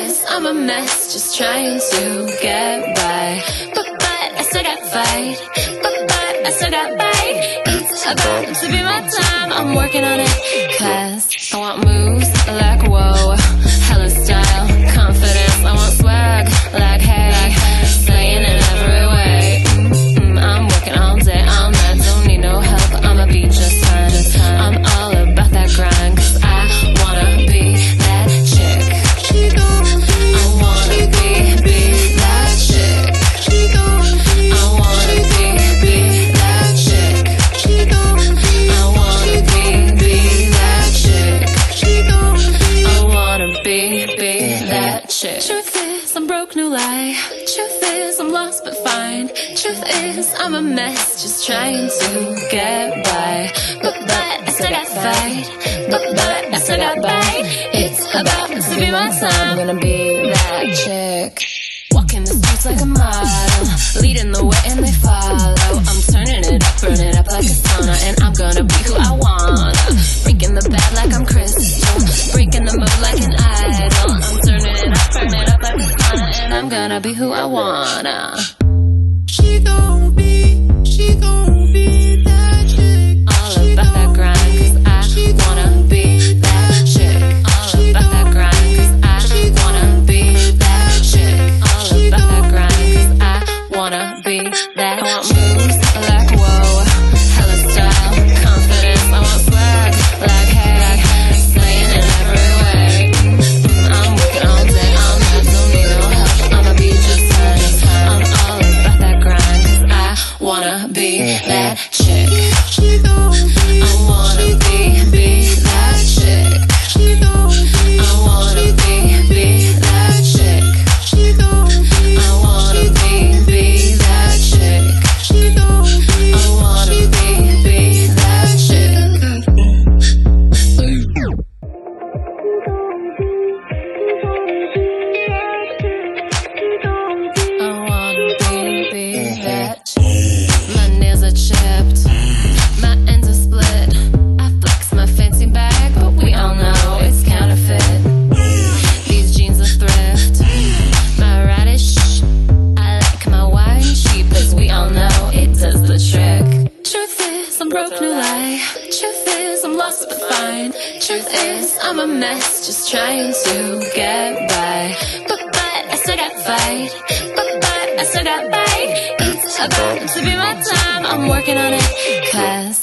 is, I'm a mess, just trying to get by. But I still got fight. But I still got bite. It's about to be my time, I'm working on it. Cause I want moves like whoa, hella style, confidence. I want swag like hey, slaying in every way. I'm working all day, all night, don't need no help, I'ma be just fine. I'm all about that grind, cause I wanna be that chick. I wanna be that chick. I wanna be that chick. I wanna be that chick. I wanna be that chick. Truth is, I'm broke, no lie. Truth is, I'm lost but fine. Truth is, I'm a mess, just trying to get by. But I still got fight. But I still got bite. It's about to be my time, I'm gonna be that chick. Walking the streets like a model, leading the way and they follow. I'm turning it up, burn it up like a sauna, and I'm gonna be who I wanna. Freaking the bad like I'm Crystal, breaking the mood like an idol. I'm turning it up, burn it up like a sauna, and I'm gonna be who I wanna. She gon' be that chick. All about that grind, cause I wanna be that chick. All about that grind, cause I wanna be that chick. All about that grind, cause I wanna be that. I want moves like whoa, hella style, confidence. I want swag like hey, slaying in every way. I'm working all day, all night, don't need no help, I'ma be just fine. I'm all about that grind, cause I wanna be that chick. I wanna be that chick. I wanna be that chick. I wanna be that chick. I wanna be that chick. I wanna be that chick. My nails are chipped, my ends are split. I flex my fancy bag, but we all know it's counterfeit. These jeans are thrift, my radish. I like my wine cheap, cause we all know it does the trick. Truth is, I'm broke, no lie. Truth is, I'm lost but fine. Truth is, I'm a mess, just trying to get by. But I still got fight. But I still got bite. It's about to be my time, I'm working on it. Cause